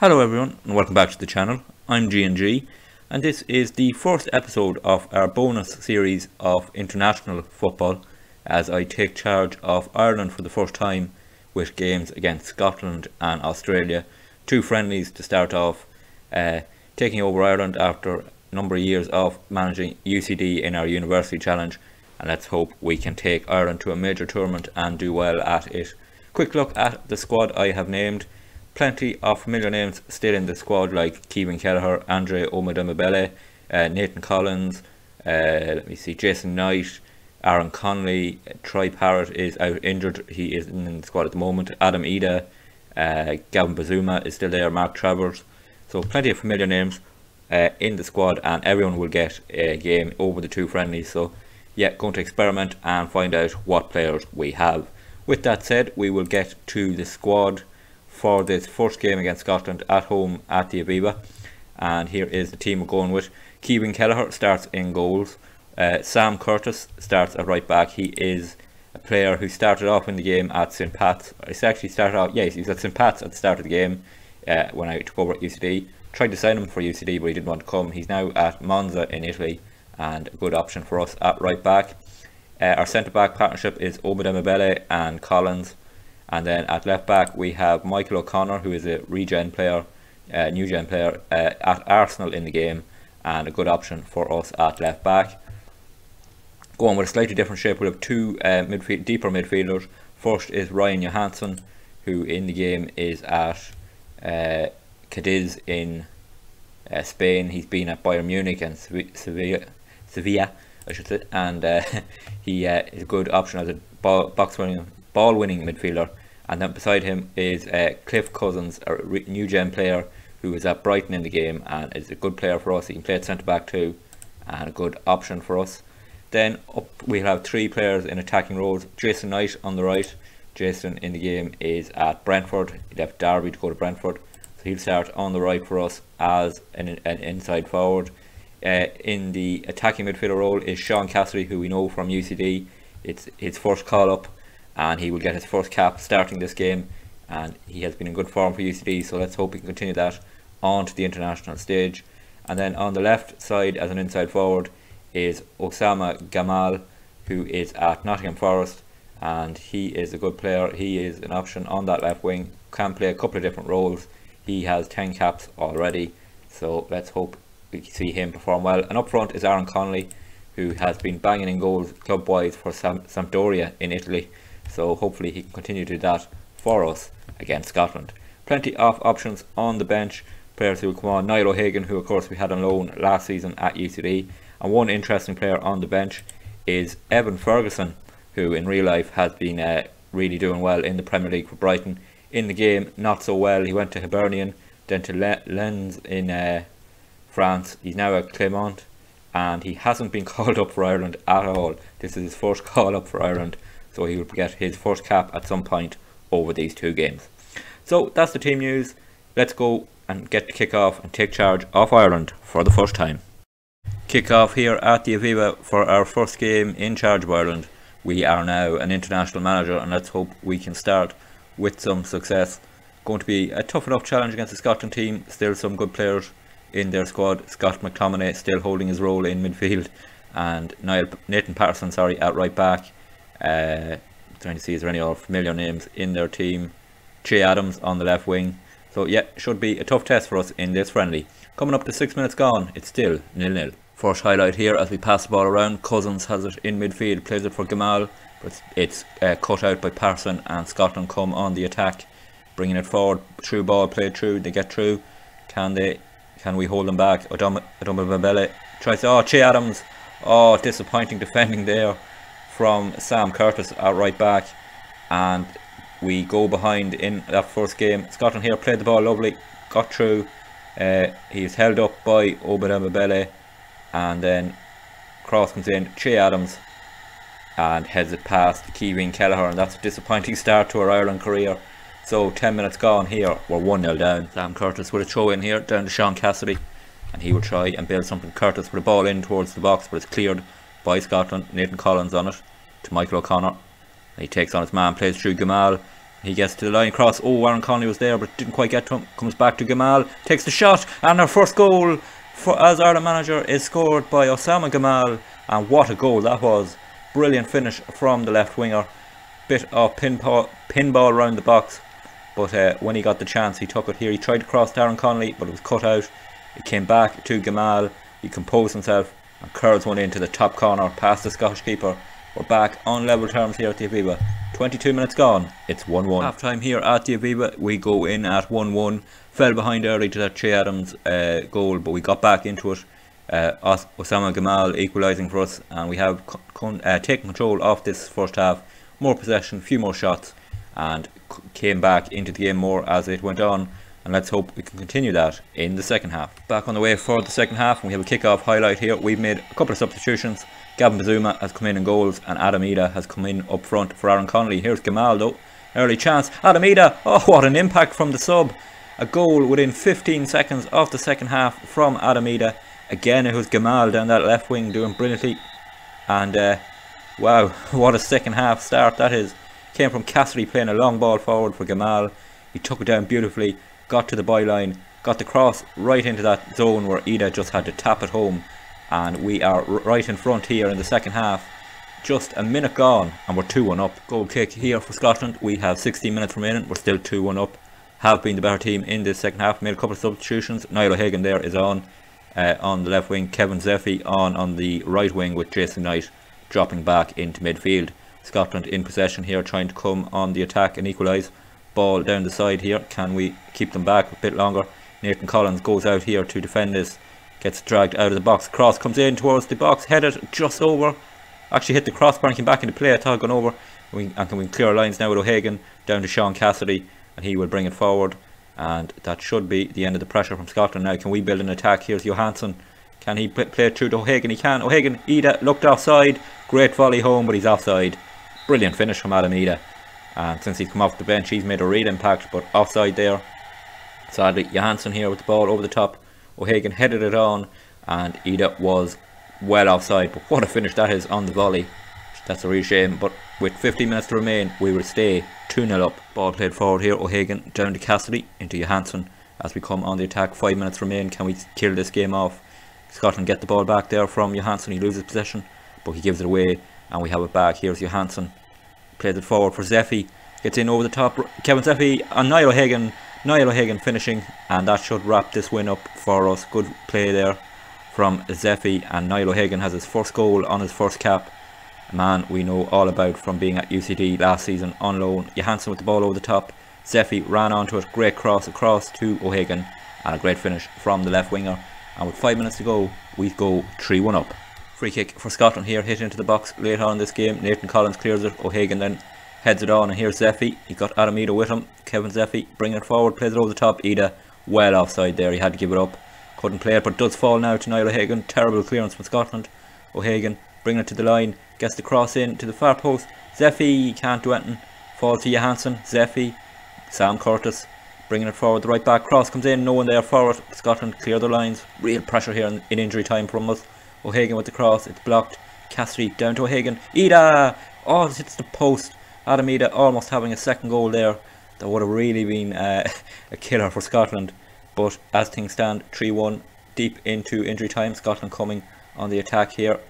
Hello everyone and welcome back to the channel. I'm G&G and this is the first episode of our bonus series of international football as I take charge of Ireland for the first time with games against Scotland and Australia. Two friendlies to start off, taking over Ireland after a number of years of managing UCD in our University Challenge, and let's hope we can take Ireland to a major tournament and do well at it. Quick look at the squad I have named. Plenty of familiar names still in the squad like Kevin Kelleher, Andre Omodemabele, Nathan Collins, Jason Knight, Aaron Connolly, Troy Parrott is out injured, he is in the squad at the moment, Adam Ida, Gavin Bazuma is still there, Mark Travers. So plenty of familiar names in the squad, and everyone will get a game over the two friendlies. So yeah, going to experiment and find out what players we have. With that said, we will get to the squad for this first game against Scotland at home at the Aviva, and here is the team we're going with. Kevin Kelleher starts in goals. Sam Curtis starts at right back. He is a player who started off in the game at St Pat's. He was at St Pat's at the start of the game when I took over at UCD. Tried to sign him for UCD but he didn't want to come. He's now at Monza in Italy and a good option for us at right back. Our centre back partnership is Omodemabele and Collins. And then at left back we have Michael O'Connor, who is a new gen player at Arsenal in the game, and a good option for us at left back. Going with a slightly different shape, we have two deeper midfielders. First is Ryan Johansson, who in the game is at Cadiz in Spain. He's been at Bayern Munich and Sevilla, I should say, and he is a good option as a ball-winning midfielder. And then beside him is Cliff Cousins, a new gen player who is at Brighton in the game and is a good player for us. He can play at centre back too, and a good option for us. Then up we have three players in attacking roles. Jason Knight on the right. Jason in the game is at Brentford. He left Derby to go to Brentford, so he'll start on the right for us as an inside forward. In the attacking midfielder role is Sean Cassidy, who we know from UCD. It's his first call up, and he will get his first cap starting this game, and he has been in good form for UCD, so let's hope he can continue that on to the international stage. And then on the left side as an inside forward is Osama Gamal, who is at Nottingham Forest, and he is a good player. He is an option on that left wing, can play a couple of different roles. He has 10 caps already, so let's hope we see him perform well. And up front is Aaron Connolly, who has been banging in goals club-wise for Sampdoria in Italy, so hopefully he can continue to do that for us against Scotland. Plenty of options on the bench, players who will come on. Niall O'Hagan, who of course we had on loan last season at UCD, and one interesting player on the bench is Evan Ferguson, who in real life has been really doing well in the Premier League for Brighton. In the game, not so well. He went to Hibernian, then to Lens in France. He's now at Clermont, and he hasn't been called up for Ireland at all. This is his first call up for Ireland, so he will get his first cap at some point over these two games. So that's the team news. Let's go and get the kick off and take charge of Ireland for the first time. Kick off here at the Aviva for our first game in charge of Ireland. We are now an international manager, and let's hope we can start with some success. Going to be a tough enough challenge against the Scotland team. Still some good players in their squad. Scott McTominay still holding his role in midfield, and Nathan Patterson at right back. Trying to see is there any other familiar names in their team. Che Adams on the left wing. So yeah, should be a tough test for us in this friendly. Coming up to 6 minutes gone, it's still 0-0. First highlight here as we pass the ball around. Cousins has it in midfield, plays it for Gamal, but it's cut out by Patterson, and Scotland come on the attack, bringing it forward. Through ball played through, they get through. Can we hold them back? Omodemabele tries to, Che Adams. Oh, disappointing defending there from Sam Curtis at right back, and we go behind in that first game. Scotland here played the ball lovely, got through. He is held up by Omodemabele, and then cross comes in. Che Adams and heads it past Kevin Kelleher, and that's a disappointing start to our Ireland career. So 10 minutes gone here, we're 1-0 down. Sam Curtis with a throw in here down to Sean Cassidy, and he will try and build something. Curtis with a ball in towards the box, but it's cleared by Scotland. Nathan Collins on it to Michael O'Connor. He takes on his man, plays through Gamal. He gets to the line cross. Oh, Aaron Connolly was there but didn't quite get to him. Comes back to Gamal, takes the shot, and our first goal as Ireland manager is scored by Osama Gamal. And what a goal that was. Brilliant finish from the left winger. Bit of pinball around the box, but when he got the chance he took it here. He tried to cross to Aaron Connolly but it was cut out. It came back to Gamal. He composed himself and curls one into the top corner past the Scottish keeper. We're back on level terms here at the Aviva. 22 minutes gone, it's 1-1. Half time here at the Aviva, we go in at 1-1. Fell behind early to that Che Adams goal, but we got back into it. Osama Gamal equalising for us, and we have taken control of this first half. More possession, few more shots, and came back into the game more as it went on. And let's hope we can continue that in the second half. Back on the way for the second half, and we have a kick-off highlight here. We've made a couple of substitutions. Gavin Bazuma has come in goals, and Adam Ida has come in up front for Aaron Connolly. Here's Gamal though, early chance. Adam Ida, oh what an impact from the sub. A goal within 15 seconds of the second half from Adam Ida. Again it was Gamal down that left wing doing brilliantly. And wow, what a second half start that is. Came from Cassidy playing a long ball forward for Gamal. He took it down beautifully. Got to the byline, got the cross right into that zone where Ida just had to tap it home, and we are right in front here in the second half. Just a minute gone and we're 2-1 up. Goal kick here for Scotland. We have 16 minutes remaining. We're still 2-1 up. Have been the better team in this second half. Made a couple of substitutions. Niall O'Hagan there is on the left wing. Kevin Zeffy on the right wing with Jason Knight dropping back into midfield. Scotland in possession here, trying to come on the attack and equalise. Ball down the side here. Can we keep them back a bit longer? Nathan Collins goes out here to defend this. Gets dragged out of the box. Cross comes in towards the box. Headed just over. Actually hit the crossbar and came back into play. I thought I'd gone over. And can we clear our lines now with O'Hagan down to Sean Cassidy, and he will bring it forward. And that should be the end of the pressure from Scotland. Now can we build an attack? Here's Johansson. Can he play it through to O'Hagan? He can. O'Hagan, Ida looked offside. Great volley home, but he's offside. Brilliant finish from Adam Ida. And since he's come off the bench, he's made a real impact, but offside there. Sadly, Johansson here with the ball over the top. O'Hagan headed it on, and Ida was well offside. But what a finish that is on the volley. That's a real shame. But with 15 minutes to remain, we will stay 2-0 up. Ball played forward here. O'Hagan down to Cassidy, into Johansson as we come on the attack. 5 minutes remain. Can we kill this game off? Scotland get the ball back there from Johansson. He loses possession, but he gives it away, and we have it back. Here's Johansson. Plays it forward for Zeffy. Gets in over the top. Kevin Zeffy and Niall O'Hagan. Niall O'Hagan finishing, and that should wrap this win up for us. Good play there from Zeffy, and Niall O'Hagan has his first goal on his first cap. A man we know all about from being at UCD last season on loan. Johansson with the ball over the top. Zeffy ran onto it. Great cross across to O'Hagan, and a great finish from the left winger. And with 5 minutes to go, we go 3-1 up. Free kick for Scotland here, hit into the box late on in this game. Nathan Collins clears it. O'Hagan then heads it on, and here's Zeffy. He got Adam Ida with him. Kevin Zeffy bringing it forward, plays it over the top. Ida well offside there. He had to give it up. Couldn't play it, but does fall now to Niall O'Hagan. Terrible clearance from Scotland. O'Hagan bringing it to the line. Gets the cross in to the far post. Zeffy can't do anything. Falls to Johansson. Zeffy. Sam Curtis bringing it forward. The right back cross comes in. No one there for it. Scotland clear their lines. Real pressure here in injury time from us. O'Hagan with the cross. It's blocked. Cassidy down to O'Hagan. Ida! Oh, it hits the post. Adam Ida almost having a second goal there. That would have really been a killer for Scotland. But as things stand, 3-1 deep into injury time. Scotland coming on the attack here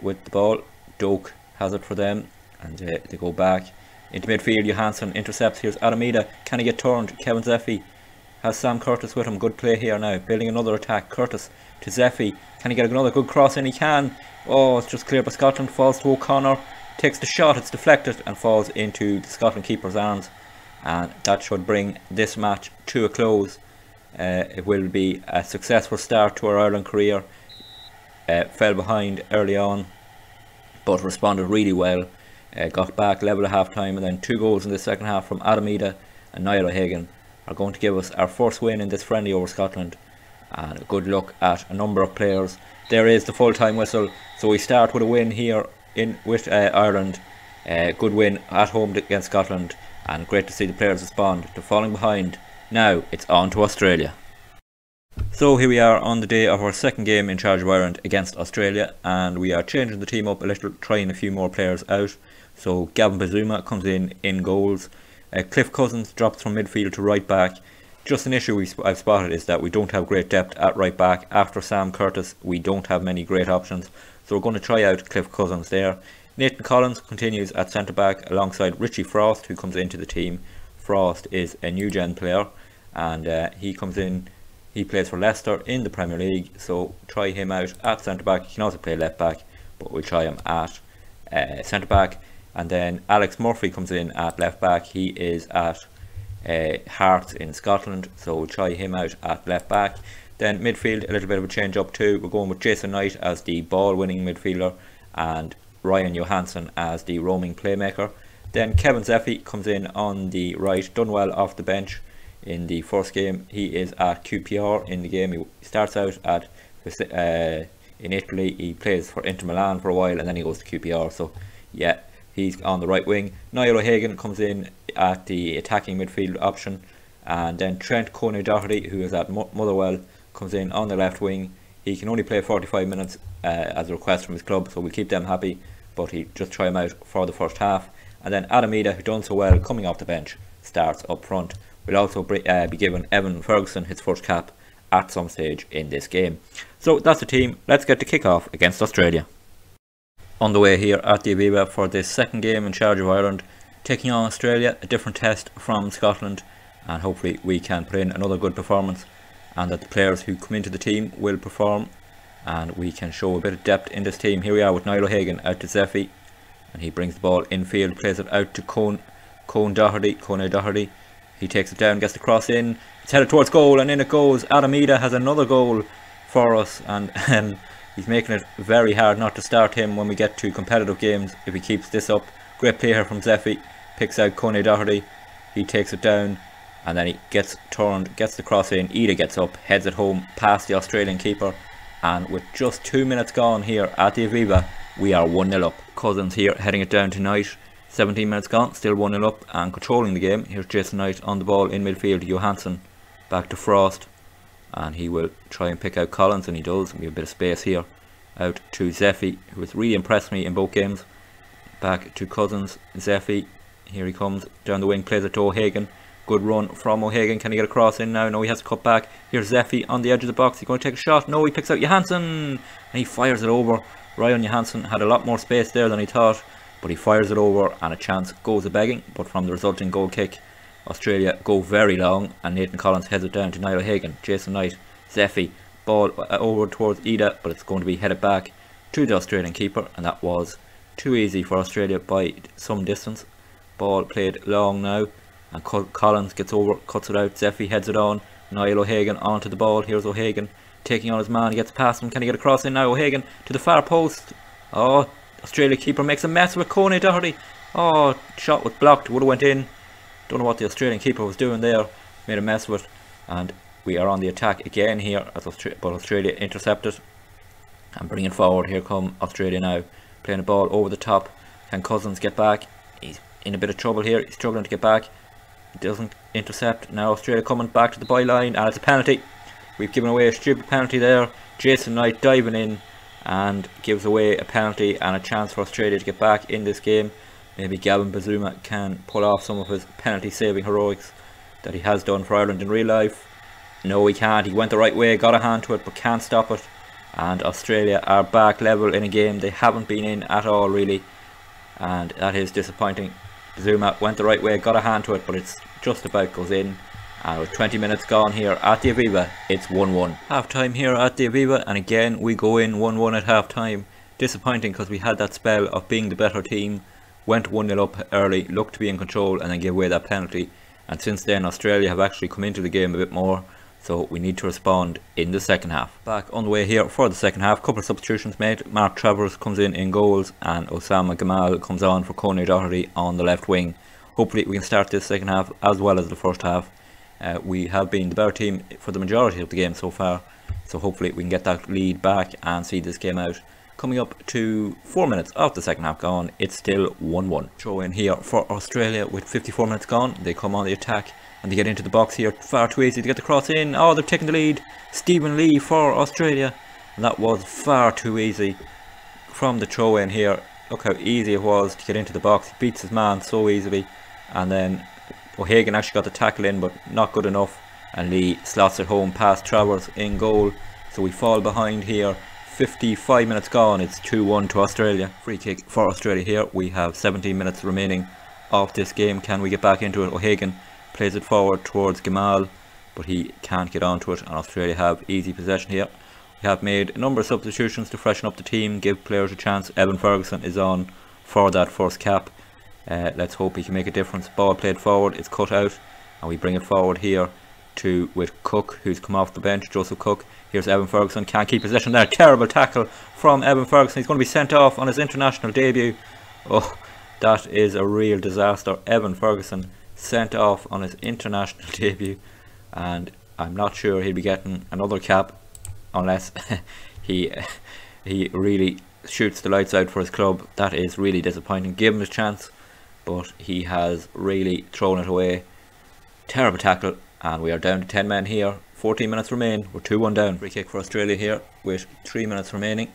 with the ball. Doak has it for them, and they go back into midfield. Johansson intercepts. Here's Adam Ida. Can he get turned? Kevin Zeffy has Sam Curtis with him. Good play here now. Building another attack. Curtis to Zeffy. Can he get another good cross in? He can. Oh, it's just cleared by Scotland. Falls to O'Connor. Takes the shot. It's deflected and falls into the Scotland keeper's arms. And that should bring this match to a close. It will be a successful start to our Ireland career. Fell behind early on, but responded really well. Got back level at half time, and then 2 goals in the second half from Adam Ida and Niall O'Hagan are going to give us our first win in this friendly over Scotland. And a good look at a number of players. There is the full-time whistle, so we start with a win here with Ireland. Good win at home against Scotland, and great to see the players respond to falling behind. Now it's on to Australia. So here we are on the day of our second game in charge of Ireland against Australia, and we are changing the team up a little, trying a few more players out. So Gavin Bazuma comes in goals. Cliff Cousins drops from midfield to right back. Just an issue I've spotted is that we don't have great depth at right back. After Sam Curtis, we don't have many great options. So we're going to try out Cliff Cousins there. Nathan Collins continues at centre back alongside Richie Frost, who comes into the team. Frost is a new gen player, and he comes in. He plays for Leicester in the Premier League, so try him out at centre back. He can also play left back, but we'll try him at centre back. And then Alex Murphy comes in at left back. He is at Hearts in Scotland, so we'll try him out at left back. Then midfield, a little bit of a change up too. We're going with Jason Knight as the ball winning midfielder and Ryan Johansson as the roaming playmaker. Then Kevin Zeffy comes in on the right, done well off the bench in the first game. He is at QPR in the game. He starts out at in Italy. He plays for Inter Milan for a while and then he goes to QPR, so yeah, he's on the right wing. Niall O'Hagan comes in at the attacking midfield option, and then Trent Coney-Doherty, who is at Motherwell, comes in on the left wing. He can only play 45 minutes as a request from his club, so we'll keep them happy, but he just try him out for the first half. And then Adam Ida, who done so well coming off the bench, starts up front. We'll also be giving Evan Ferguson his first cap at some stage in this game. So that's the team. Let's get the kick-off against Australia. On the way here at the Aviva for this second game in charge of Ireland, taking on Australia, a different test from Scotland, and hopefully we can put in another good performance and that the players who come into the team will perform and we can show a bit of depth in this team. Here we are with Niall O'Hagan out to Zeffy, and he brings the ball infield, plays it out to Coney-Doherty. He takes it down, gets the cross in, it's headed towards goal and in it goes. Adam Ida has another goal for us, and he's making it very hard not to start him when we get to competitive games if he keeps this up. Great play here from Zeffy, picks out Coney-Doherty, he takes it down and then he gets turned, gets the cross in. Ida gets up, heads it home past the Australian keeper, and with just 2 minutes gone here at the Aviva, we are 1-0 up. Cousins here heading it down to Knight, 17 minutes gone, still 1-0 up and controlling the game. Here's Jason Knight on the ball in midfield, Johansson back to Frost, and he will try and pick out Collins, and he does. We have a bit of space here out to Zeffy, who has really impressed me in both games. Back to Cousins, Zeffy, here he comes down the wing, plays it to O'Hagan. Good run from O'Hagan. Can he get a cross in now? No, he has to cut back. Here's Zeffy on the edge of the box. He's going to take a shot. No, he picks out Johansson and he fires it over. Ryan Johansson had a lot more space there than he thought, but he fires it over and a chance goes a begging. But from the resulting goal kick, Australia go very long and Nathan Collins heads it down to Niall O'Hagan. Jason Knight, Zeffy, ball over towards Ida, but it's going to be headed back to the Australian keeper, and that was too easy for Australia by some distance. Ball played long now, and Collins gets over, cuts it out. Zeffy heads it on. Niall O'Hagan onto the ball. Here's O'Hagan taking on his man. He gets past him. Can he get a cross in now? O'Hagan to the far post. Oh, Australia keeper makes a mess with Coney-Doherty. Oh, shot was blocked. Would have went in. Don't know what the Australian keeper was doing there. Made a mess with it. And we are on the attack again here, as but Australia intercepted and bringing forward. Here come Australia now, playing the ball over the top. Can Cousins get back? He's in a bit of trouble here. He's struggling to get back. He doesn't intercept. Now Australia coming back to the byline, and it's a penalty. We've given away a stupid penalty there. Jason Knight diving in and gives away a penalty and a chance for Australia to get back in this game. Maybe Gavin Bazuma can pull off some of his penalty saving heroics that he has done for Ireland in real life. No, he can't. He went the right way, got a hand to it, but can't stop it. And Australia are back level in a game they haven't been in at all, really, and that is disappointing. Zuma went the right way, got a hand to it, but it's just about goes in. And with 20 minutes gone here at the Aviva, it's 1-1. Half time here at the Aviva, and again we go in 1-1 at half time. Disappointing because we had that spell of being the better team, went 1-0 up early, looked to be in control, and then gave away that penalty. And since then Australia have actually come into the game a bit more, so we need to respond in the second half. Back on the way here for the second half, couple of substitutions made. Mark Travers comes in goals, and Osama Gamal comes on for Coney-Doherty on the left wing. Hopefully we can start this second half as well as the first half. We have been the better team for the majority of the game so far, so hopefully we can get that lead back and see this game out. Coming up to 4 minutes of the second half gone, it's still 1-1. Throw in here for Australia with 54 minutes gone. They come on the attack and they get into the box here. Far too easy to get the cross in. Oh, they've taken the lead. Stephen Lee for Australia, and that was far too easy from the throw in here. Look how easy it was to get into the box. He beats his man so easily, and then O'Hagan actually got the tackle in, but not good enough, and Lee slots it home past Travers in goal. So we fall behind here. 55 minutes gone. It's 2-1 to Australia. Free kick for Australia here. We have 17 minutes remaining of this game. Can we get back into it? O'Hagan plays it forward towards Gamal, but he can't get onto it, and Australia have easy possession here. We have made a number of substitutions to freshen up the team, give players a chance. Evan Ferguson is on for that first cap. Let's hope he can make a difference. Ball played forward, it's cut out, and we bring it forward here with Cook, who's come off the bench. Joseph Cook. Here's Evan Ferguson, can't keep possession there. Terrible tackle from Evan Ferguson. He's going to be sent off on his international debut. Oh, that is a real disaster. Evan Ferguson sent off on his international debut, and I'm not sure he'll be getting another cap unless he really shoots the lights out for his club. That is really disappointing. Give him his chance, but he has really thrown it away. Terrible tackle, and we are down to 10 men here. 14 minutes remain. We're 2-1 down. Free kick for Australia here with 3 minutes remaining,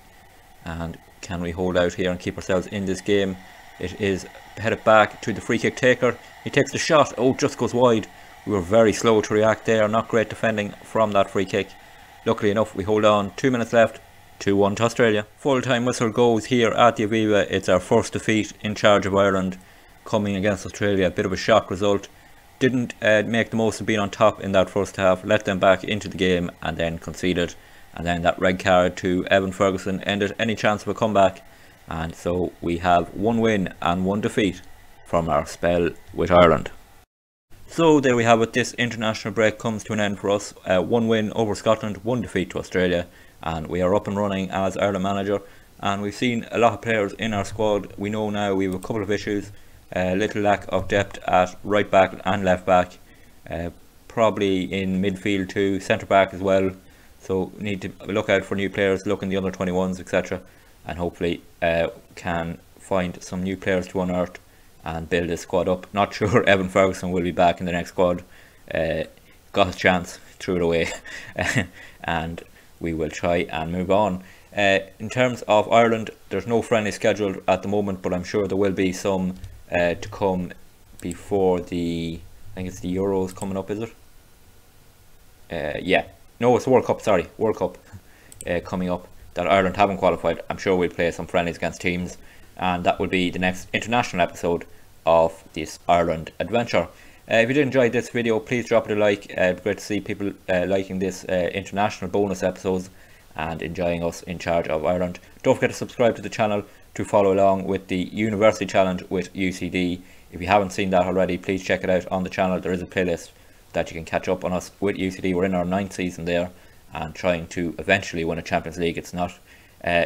and can we hold out here and keep ourselves in this game? It is headed back to the free kick taker. He takes the shot. Oh, just goes wide. We were very slow to react there. Not great defending from that free kick. Luckily enough, we hold on. 2 minutes left. 2-1 to Australia. Full time whistle goes here at the Aviva. It's our first defeat in charge of Ireland coming against Australia. A bit of a shock result. Didn't make the most of being on top in that first half. Let them back into the game and then conceded. And then that red card to Evan Ferguson ended any chance of a comeback. And so we have 1 win and 1 defeat from our spell with Ireland. So there we have it. This international break comes to an end for us. 1 win over Scotland, 1 defeat to Australia, and we are up and running as Ireland manager. And we've seen a lot of players in our squad. We know now we have a couple of issues. Little lack of depth at right back and left back, probably in midfield too, centre back as well. So we need to look out for new players, look in the under 21s, etc. And hopefully can find some new players to unearth and build this squad up. Not sure Evan Ferguson will be back in the next squad. Got his chance, threw it away. And we will try and move on. In terms of Ireland, there's no friendly scheduled at the moment, but I'm sure there will be some to come before the, I think it's the Euros coming up, is it? Yeah, no, it's the World Cup, sorry, World Cup coming up that Ireland haven't qualified. I'm sure we'll play some friendlies against teams, and that will be the next international episode of this Ireland adventure. If you did enjoy this video, please drop it a like. It'd be great to see people liking this international bonus episodes and enjoying us in charge of Ireland. Don't forget to subscribe to the channel to follow along with the University Challenge with UCD. If you haven't seen that already, please check it out on the channel. There is a playlist that you can catch up on us with UCD. We're in our 9th season there and trying to eventually win a Champions League. It's not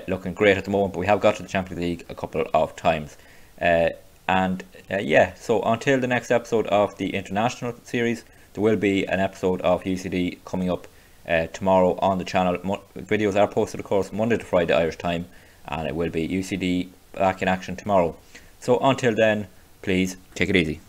looking great at the moment, but we have got to the Champions League a couple of times. Yeah, so until the next episode of the international series, there will be an episode of UCD coming up tomorrow on the channel. Videos are posted, of course, Monday to Friday Irish time, and it will be UCD back in action tomorrow. So until then, please take it easy.